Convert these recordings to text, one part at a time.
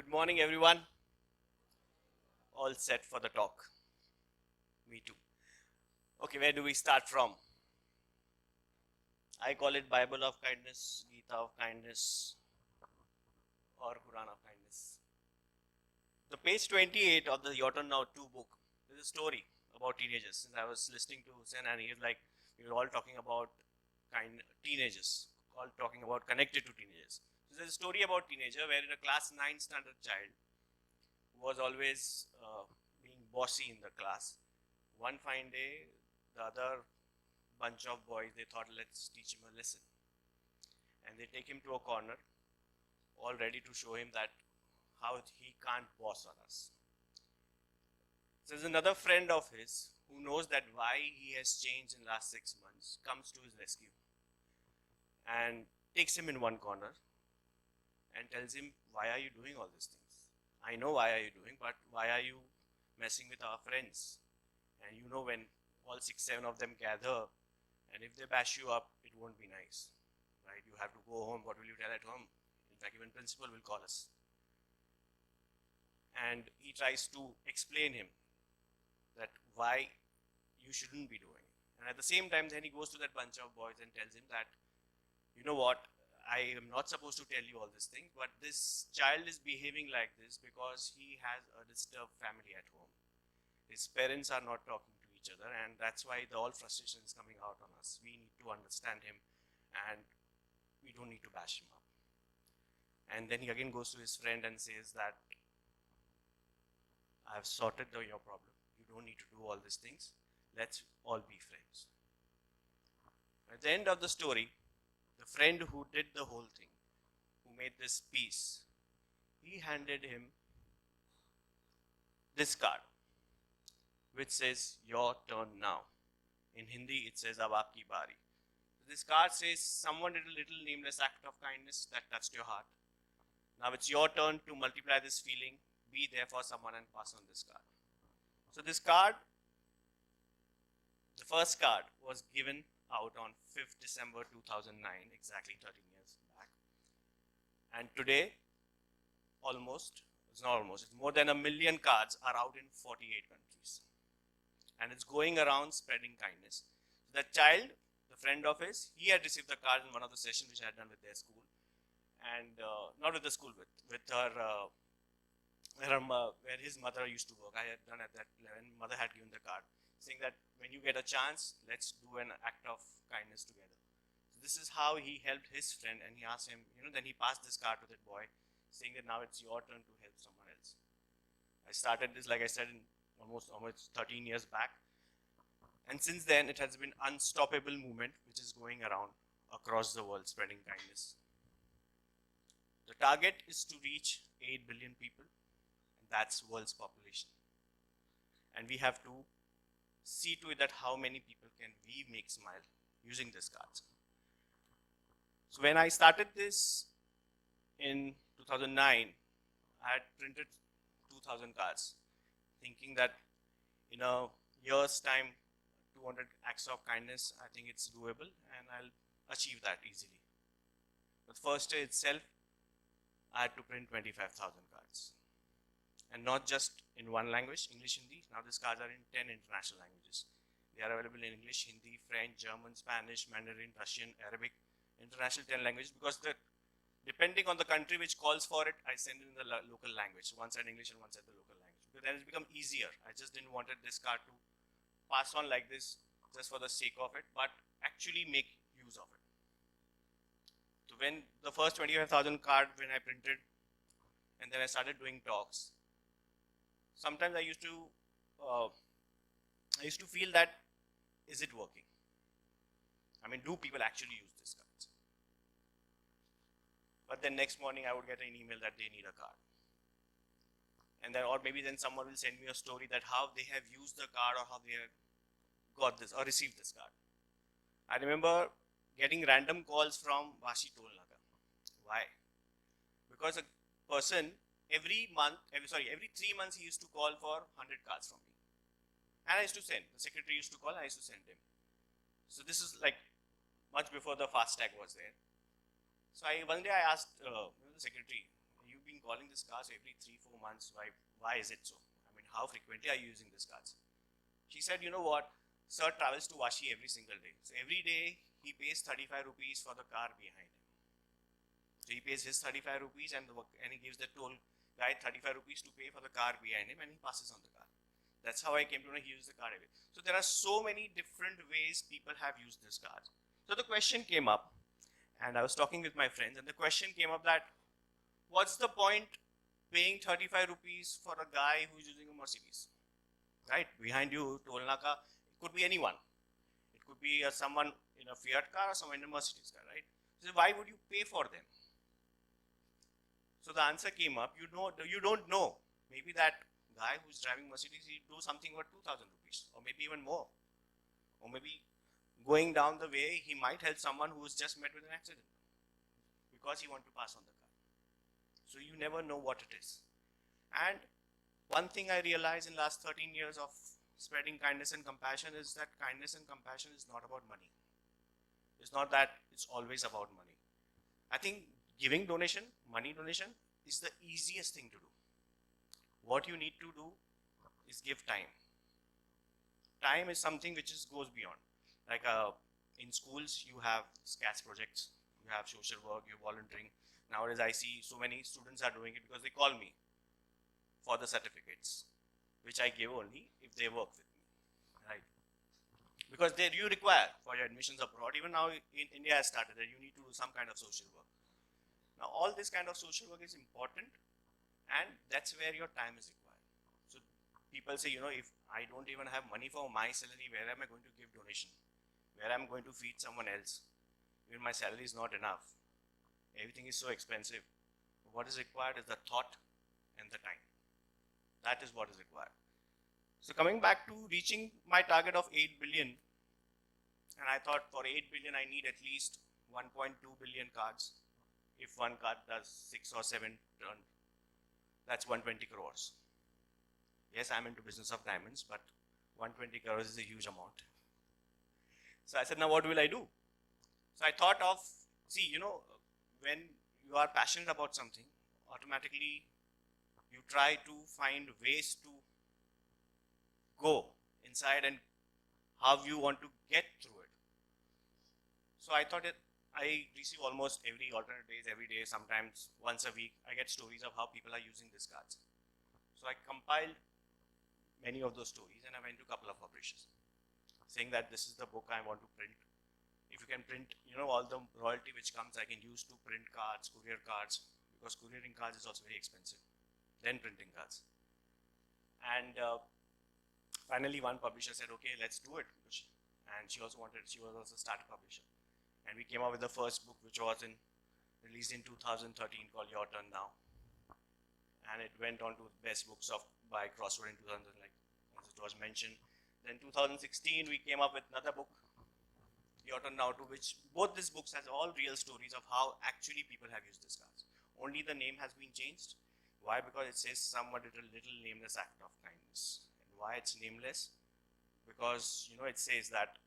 Good morning, everyone. All set for the talk. Me too. Okay, where do we start from? I call it Bible of kindness, Gita of kindness, or Quran of kindness. The page 28 of the Your Turn Now 2 book is a story about teenagers. Since I was listening to Hussein and he was like, we were all talking about teenagers, all talking about connected to teenagers. So there's a story about teenager where in a class 9 standard child who was always being bossy in the class. One fine day, the other bunch of boys, they thought, let's teach him a lesson. And they take him to a corner, all ready to show him that how he can't boss on us. So there's another friend of his who knows that why he has changed in the last 6 months, comes to his rescue and takes him in one corner and tells him, why are you doing all these things? I know why are you doing, but why are you messing with our friends? And you know, when all 6, 7 of them gather, and if they bash you up, it won't be nice, right? You have to go home. What will you tell at home? In fact, even principal will call us. And he tries to explain him that why you shouldn't be doing it. And at the same time, then he goes to that bunch of boys and tells him that, you know what, I am not supposed to tell you all these things, but this child is behaving like this because he has a disturbed family at home. His parents are not talking to each other, and that's why the all frustration is coming out on us. We need to understand him, and we don't need to bash him up. And then he again goes to his friend and says that I have sorted your problem. You don't need to do all these things. Let's all be friends. At the end of the story, the friend who did the whole thing, who made this peace, he handed him this card, which says, your turn now. In Hindi, it says, ab aapki bari. This card says, someone did a little nameless act of kindness that touched your heart. Now it's your turn to multiply this feeling, be there for someone and pass on this card. So this card, the first card, was given out on 5th December 2009, exactly 13 years back. And today, it's more than 1 million cards are out in 48 countries. And it's going around spreading kindness. So that child, the friend of his, he had received the card in one of the sessions which I had done with their school. And not with the school, with her, where his mother used to work. I had done at that level, and mother had given the card, saying that when you get a chance, let's do an act of kindness together. So this is how he helped his friend, and he asked him, then he passed this card to that boy, saying that now it's your turn to help someone else. I started this, like I said, in almost 13 years back. And since then, it has been unstoppable movement, which is going around across the world, spreading kindness. The target is to reach 8 billion people, and that's world's population. And we have to see to it that how many people can we make smile using these cards. So when I started this in 2009, I had printed 2,000 cards, thinking that in a year's time, 200 acts of kindness, I think it's doable and I'll achieve that easily. The first day itself, I had to print 25,000 cards. And not just in one language, English, Hindi. Now these cards are in 10 international languages. They are available in English, Hindi, French, German, Spanish, Mandarin, Russian, Arabic, international 10 languages, because depending on the country which calls for it, I send it in the local language. One side English and one side the local language. Because then it's become easier. I just didn't want this card to pass on like this just for the sake of it, but actually make use of it. So when the first 25,000 card, when I printed, and then I started doing talks, sometimes I used to feel that, is it working? I mean, do people actually use these cards? But then next morning I would get an email that they need a card. And then, or maybe then someone will send me a story that how they have used the card or how they have got this or received this card. I remember getting random calls from Vashi Toll Naga. Why? Because a person every 3 months he used to call for 100 cards from me. And I used to send. The secretary used to call, I used to send him. So this is like much before the FASTag was there. So one day I asked the secretary, you been calling this car every 3-4 months. Why is it so? I mean, how frequently are you using this cards? She said, you know what? Sir travels to Vashi every single day. So every day he pays 35 rupees for the car behind him. So he pays his 35 rupees and he gives the toll guy 35 rupees to pay for the car behind him, and he passes on the car. That's how I came to know he used the car every. So there are so many different ways people have used this card. So the question came up, and I was talking with my friends, and the question came up that what's the point paying 35 rupees for a guy who's using a Mercedes? Right? Behind you, toll naka, it could be anyone. It could be someone in a Fiat car or someone in a Mercedes car, right? So why would you pay for them? So the answer came up, you don't know. Maybe that guy who's driving Mercedes, he do something for 2,000 rupees or maybe even more. Or maybe going down the way, he might help someone who's just met with an accident because he wants to pass on the car. So you never know what it is. And one thing I realized in last 13 years of spreading kindness and compassion is that kindness and compassion is not about money. It's not that it's always about money. I think giving donation, money donation, is the easiest thing to do. What you need to do is give time. Time is something which goes beyond. Like in schools, you have SCATS projects, you have social work, you're volunteering. Nowadays, I see so many students are doing it because they call me for the certificates, which I give only if they work with me, right? Because you require for your admissions abroad. Even now in India has started that you need to do some kind of social work. Now all this kind of social work is important, and that's where your time is required. So people say, if I don't even have money for my salary, where am I going to give donation? Where am I going to feed someone else? Even my salary is not enough. Everything is so expensive. What is required is the thought and the time. That is what is required. So coming back to reaching my target of 8 billion, and I thought for 8 billion I need at least 1.2 billion cards. If one card does 6 or 7 turn, that's 120 crores. Yes, I'm into business of diamonds, but 120 crores is a huge amount. So I said, now what will I do? So I thought of, when you are passionate about something, automatically you try to find ways to go inside and how you want to get through it. So I thought I receive almost every alternate days, every day, sometimes once a week, I get stories of how people are using these cards. So I compiled many of those stories and I went to a couple of publishers saying that this is the book I want to print. If you can print, all the royalty which comes, I can use to print cards, courier cards, because couriering cards is also very expensive than printing cards. And finally one publisher said, okay, let's do it. And she was also a startup publisher. And we came out with the first book, which was released in 2013, called Your Turn Now. And it went on to best books by Crossword in 2000, like as it was mentioned. Then 2016, we came up with another book, Your Turn Now, to which both these books has all real stories of how actually people have used these cards. Only the name has been changed. Why? Because it says somewhat a little nameless act of kindness. And why it's nameless? Because it says that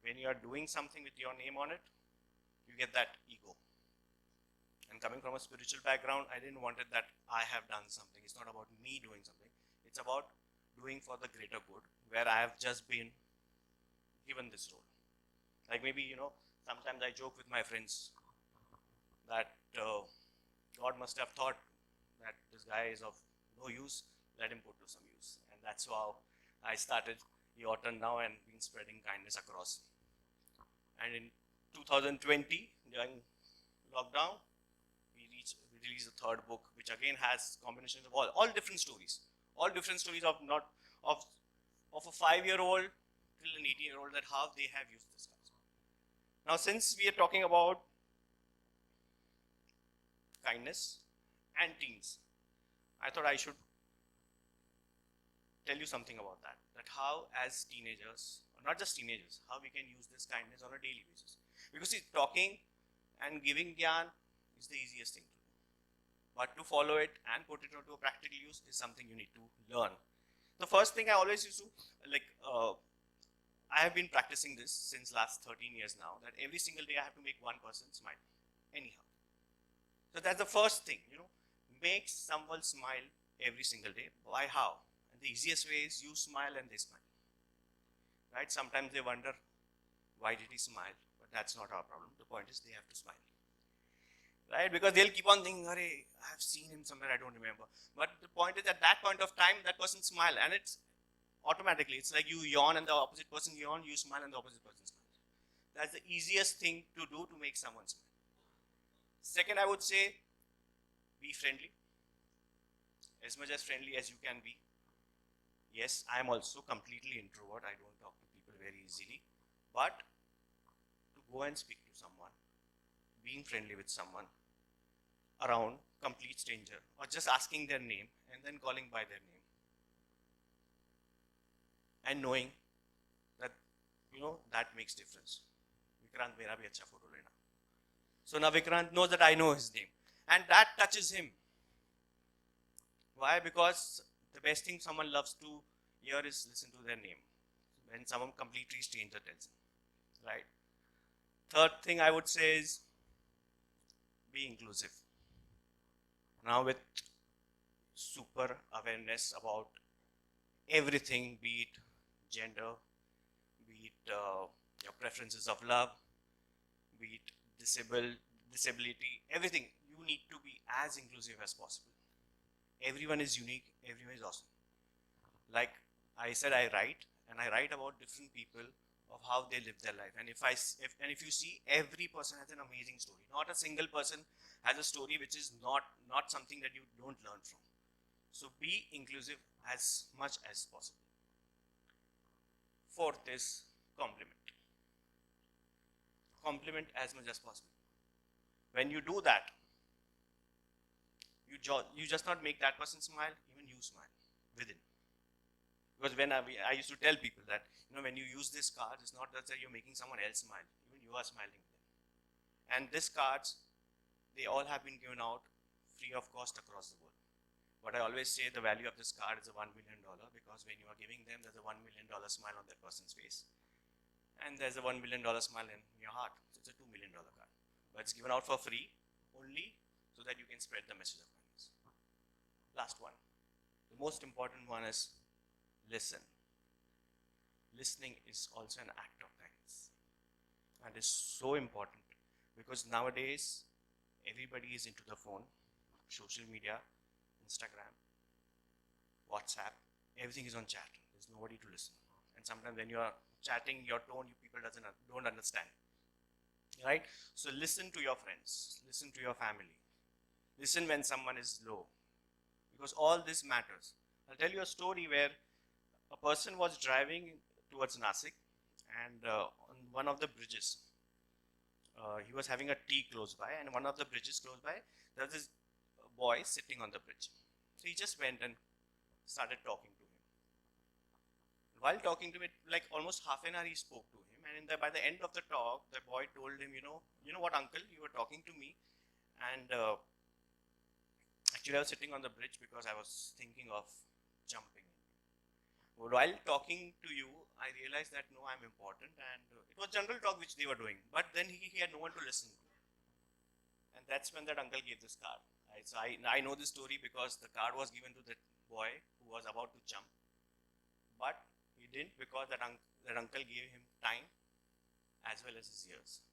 when you are doing something with your name on it, you get that ego. And coming from a spiritual background, I didn't want it that I have done something. It's not about me doing something. It's about doing for the greater good, where I have just been given this role. Like maybe, sometimes I joke with my friends that God must have thought that this guy is of no use, let him put to some use. And that's how I started Your Turn Now and been spreading kindness across. And in 2020, during lockdown, we released the third book, which again has combinations of all different stories. All different stories of a 5-year-old till an 80-year-old, that how they have used this cards. Now, since we are talking about kindness and teens, I thought I should tell you something about that how as teenagers, or not just teenagers, how we can use this kindness on a daily basis. Because talking and giving gyan is the easiest thing to do. But to follow it and put it into a practical use is something you need to learn. The first thing I always used to, I have been practicing this since last 13 years now, that every single day I have to make one person smile, anyhow. So that's the first thing, make someone smile every single day. Why? How? And the easiest way is you smile and they smile. Right? Sometimes they wonder, why did he smile? But that's not our problem. The point is they have to smile. Right? Because they'll keep on thinking, Arey, I have seen him somewhere, I don't remember. But the point is, at that point of time, that person smile, and it's automatically, it's like you yawn and the opposite person yawn, you smile and the opposite person smiles. That's the easiest thing to do to make someone smile. Second, I would say, be friendly. As much as friendly as you can be. Yes, I am also completely introvert. I don't talk to people very easily. But to go and speak to someone, being friendly with someone around complete stranger, or just asking their name and then calling by their name, and knowing that that makes difference. Vikrant, mera bhi acha photo lena. So now Vikrant knows that I know his name, and that touches him. Why? Because the best thing someone loves to hear is listen to their name when someone completely stranger tells him. Right? Third thing I would say is be inclusive. Now with super awareness about everything, be it gender, be it your preferences of love, be it disability, everything, you need to be as inclusive as possible. Everyone is unique, everyone is awesome. Like I said, I write about different people of how they live their life. And if you see, every person has an amazing story. Not a single person has a story which is not something that you don't learn from. So be inclusive as much as possible. Fourth is compliment. Compliment as much as possible. When you do that, you just not make that person smile, even you smile within. Because when I used to tell people that, when you use this card, it's not that you're making someone else smile, even you are smiling with them. And these cards, they all have been given out free of cost across the world. But I always say the value of this card is $1 million, because when you are giving them, there's a $1 million smile on that person's face. And there's a $1 million smile in your heart. So it's a $2 million card. But it's given out for free only so that you can spread the message of kindness. Last one. The most important one is listen. Listening is also an act of kindness. And it's so important because nowadays everybody is into the phone, social media, Instagram, WhatsApp, everything is on chat. There's nobody to listen. And sometimes when you are chatting, your tone, people don't understand. Right? So listen to your friends, listen to your family, listen when someone is low, because all this matters. I'll tell you a story where a person was driving towards Nasik, and on one of the bridges, he was having a tea close by, and one of the bridges close by, there was this boy sitting on the bridge. So he just went and started talking to him. While talking to him, like almost half an hour he spoke to him, and by the end of the talk, the boy told him, you know what, uncle, you were talking to me, and actually I was sitting on the bridge because I was thinking of jumping. While talking to you, I realized that no, I'm important, and it was general talk which they were doing, but then he had no one to listen to. And that's when that uncle gave this card. So I know this story because the card was given to that boy who was about to jump, but he didn't, because that uncle gave him time as well as his ears.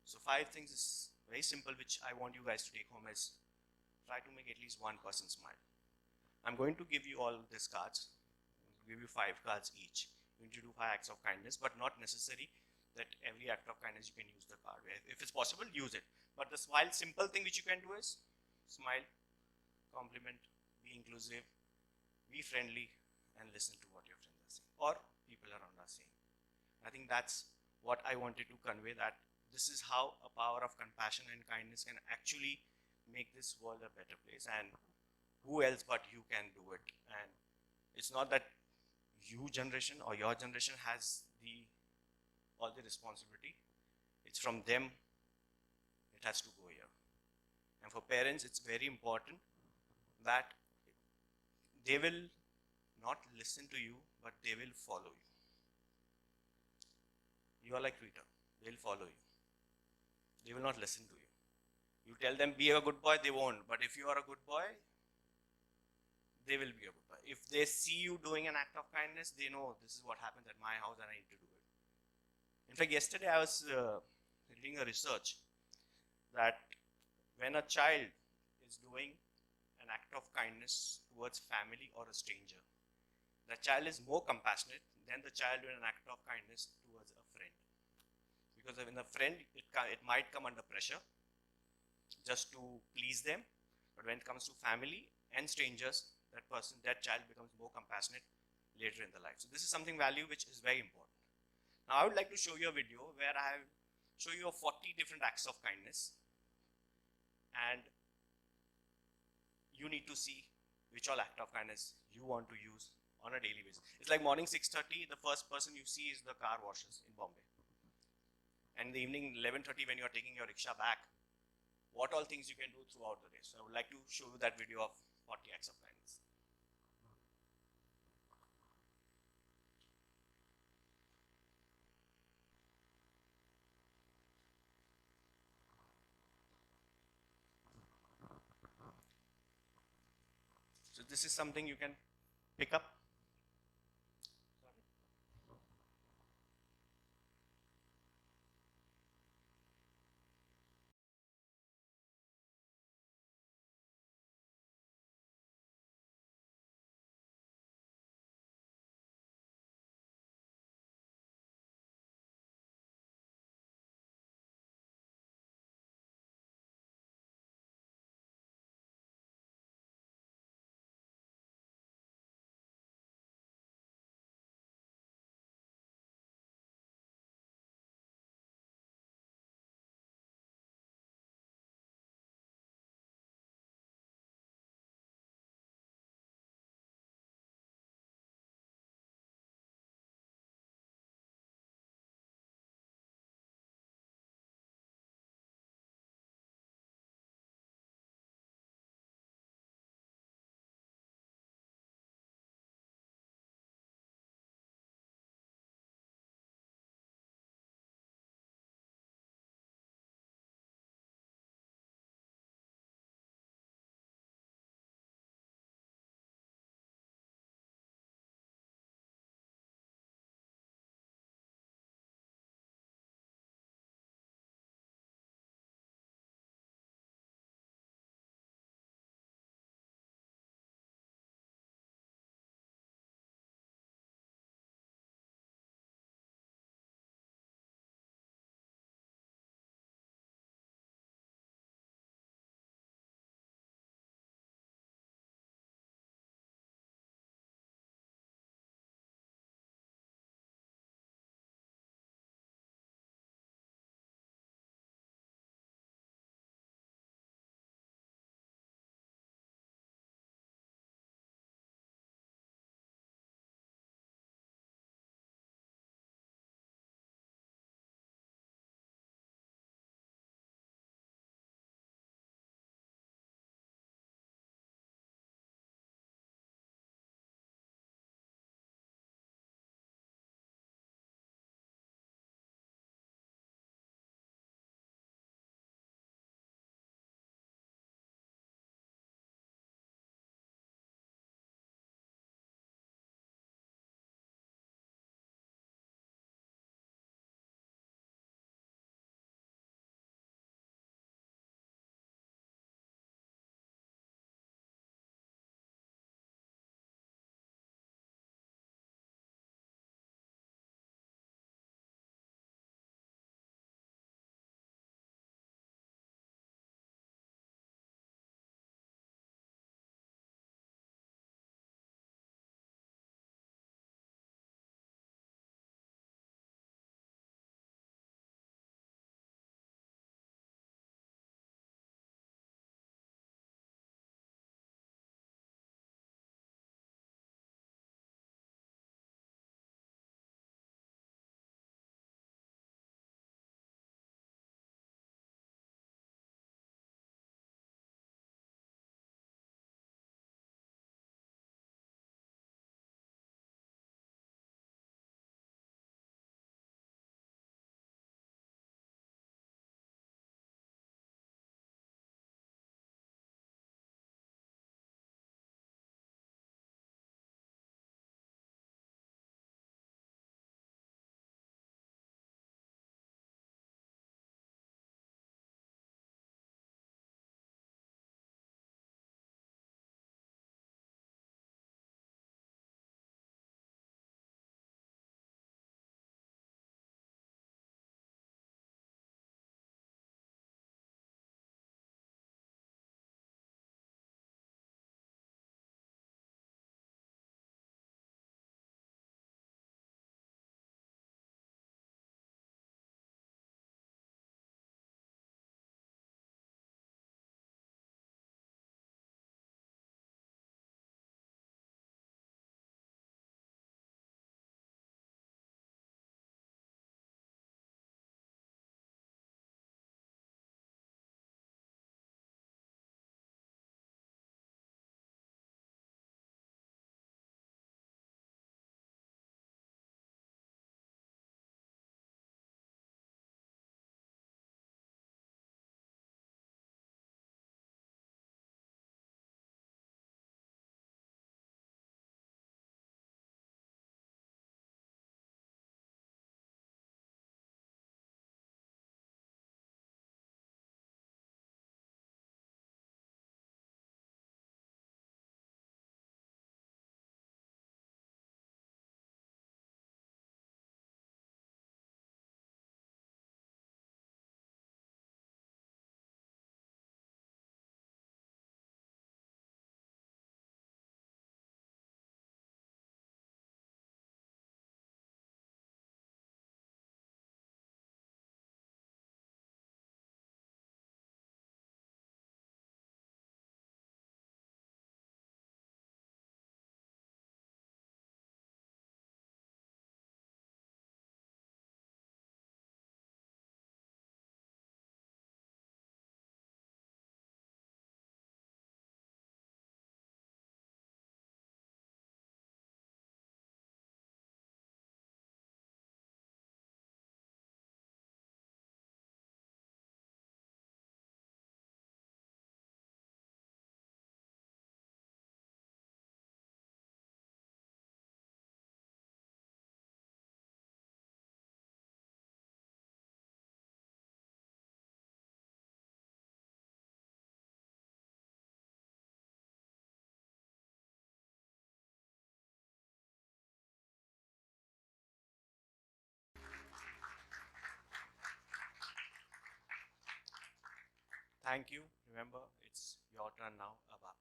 So 5 things is very simple, which I want you guys to take home is try to make at least one person smile. I'm going to give you all these cards. I'll give you 5 cards each. You need to do 5 acts of kindness, but not necessary that every act of kindness you can use the card. If it's possible, use it. But the simple thing which you can do is smile, compliment, be inclusive, be friendly, and listen to what your friends are saying or people around are saying. I think that's what I wanted to convey, that this is how a power of compassion and kindness can actually make this world a better place, and who else but you can do it. And it's not that your generation has all the responsibility. It's from them. It has to go here. And for parents, it's very important that they will not listen to you, but they will follow you. You are like Twitter. They'll follow you. They will not listen to you. You tell them be a good boy, they won't. But if you are a good boy, they will be a good boy. If they see you doing an act of kindness, they know this is what happens at my house and I need to do it. In fact, yesterday I was reading a research that when a child is doing an act of kindness towards family or a stranger, the child is more compassionate than the child doing an act of kindness towards a friend. Because when a friend, it might come under pressure just to please them, but when it comes to family and strangers, that child becomes more compassionate later in the life. So this is something value which is very important. Now I would like to show you a video where I show you 40 different acts of kindness, and you need to see which all act of kindness you want to use on a daily basis. It's like morning 6:30, the first person you see is the car washers in Bombay. And in the evening 11:30 when you are taking your rickshaw back, what all things you can do throughout the day. So I would like to show you that video of 40 acts of kindness. So this is something you can pick up. Thank you. Remember, it's your turn now. Abba.